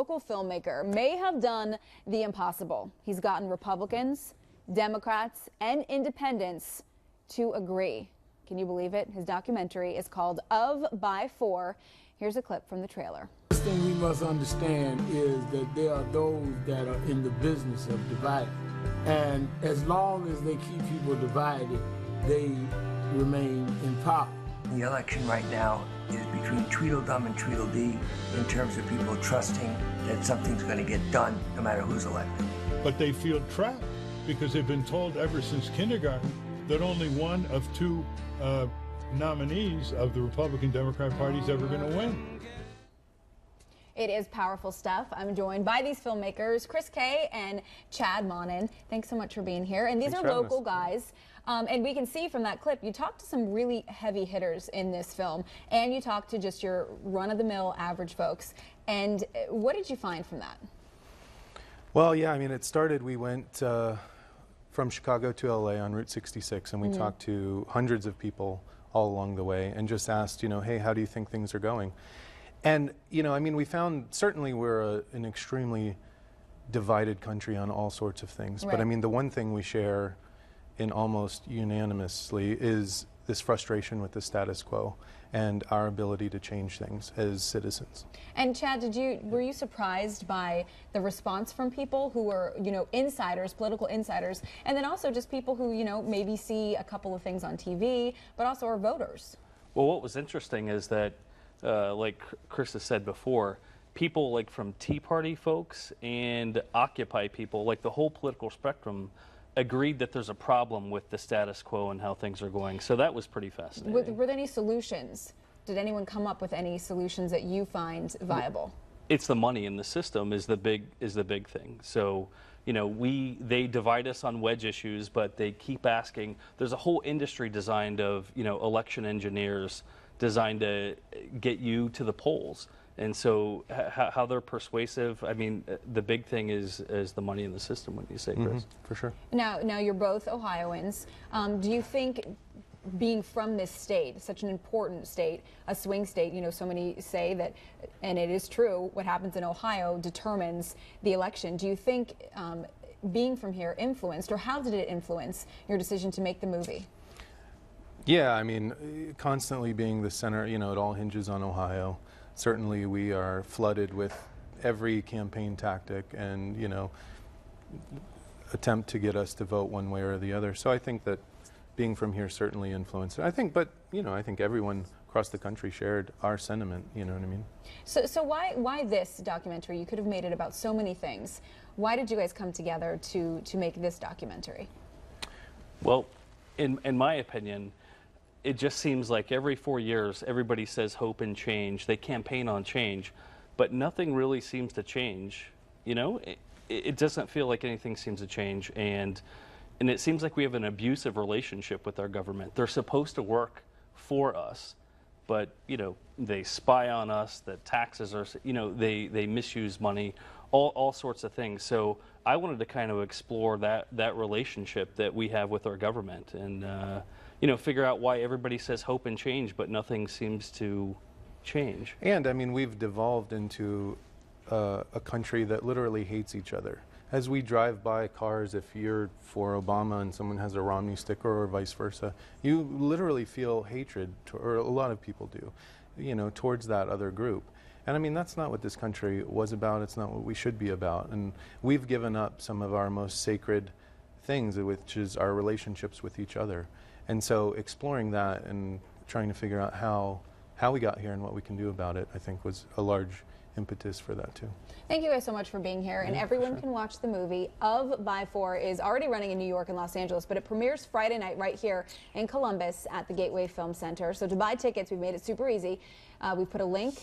local filmmaker may have done the impossible. He's gotten Republicans, Democrats, and independents to agree. Can you believe it? His documentary is called Of, By, For. Here's a clip from the trailer. The first thing we must understand is that there are those that are in the business of dividing. And as long as they keep people divided, they remain in power. The election right now is between Tweedledum and Tweedledee in terms of people trusting that something's going to get done no matter who's elected. But they feel trapped because they've been told ever since kindergarten that only one of two nominees of the Republican-Democrat Party is ever going to win. It is powerful stuff. I'm joined by these filmmakers, Kay and Chad Monnin. Thanks so much for being here. And these are local guys. And we can see from that clip, you talked to some really heavy hitters in this film, and you talked to just your run-of-the-mill average folks. And what did you find from that? Well, yeah, I mean, it started, we went from Chicago to LA on Route 66, and we talked to hundreds of people all along the way and just asked, you know, hey, how do you think things are going? And, you know, I mean, we found certainly we're an extremely divided country on all sorts of things. Right. But I mean, the one thing we share in almost unanimously is this frustration with the status quo and our ability to change things as citizens. And Chad, were you surprised by the response from people who were, you know, insiders, political insiders, and then also just people who, you know, maybe see a couple of things on TV, but also are voters? Well, what was interesting is that like Chris has said before, people like from Tea Party folks and Occupy people, like the whole political spectrum, agreed that there's a problem with the status quo and how things are going. So that was pretty fascinating. Were there any solutions? Did anyone come up with any solutions that you find viable? It's the money in the system is the big thing. So, you know, they divide us on wedge issues, but they keep asking. There's a whole industry designed of, you know, election engineers designed to get you to the polls. And so how they're persuasive, I mean, the big thing is the money in the system, when you say, Chris. For sure. Now you're both Ohioans. Do you think being from this state, such an important state, a swing state, you know, so many say that, and it is true, what happens in Ohio determines the election. Do you think being from here influenced, or how did it influence your decision to make the movie? Yeah, I mean, constantly being the center, you know, it all hinges on Ohio. Certainly we are flooded with every campaign tactic and, you know, attempt to get us to vote one way or the other. So I think that being from here certainly influenced it. I think, but, you know, I think everyone across the country shared our sentiment, you know what I mean? So why this documentary? You could have made it about so many things. Why did you guys come together to make this documentary? Well, in my opinion, it just seems like every 4 years, everybody says hope and change. They campaign on change, but nothing really seems to change. You know, it doesn't feel like anything seems to change, and it seems like we have an abusive relationship with our government. They're supposed to work for us, but, you know, they spy on us. The taxes are, you know, they misuse money, all sorts of things. So I wanted to kind of explore that relationship that we have with our government, and you know, figure out why everybody says hope and change, but nothing seems to change. And I mean, we've devolved into a country that literally hates each other. As we drive by cars, if you're for Obama and someone has a Romney sticker or vice versa, you literally feel hatred, or a lot of people do, you know, towards that other group. And I mean, that's not what this country was about. It's not what we should be about. And we've given up some of our most sacred things, which is our relationships with each other. And so exploring that and trying to figure out how we got here and what we can do about it, I think, was a large impetus for that too. Thank you guys so much for being here. And everyone can watch the movie. Of, By, For is already running in New York and Los Angeles, but it premieres Friday night right here in Columbus at the Gateway Film Center. So to buy tickets, we've made it super easy. We've put a link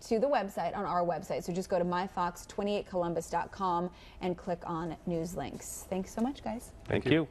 to the website on our website. So just go to myfox28columbus.com and click on news links. Thanks so much, guys. Thank you.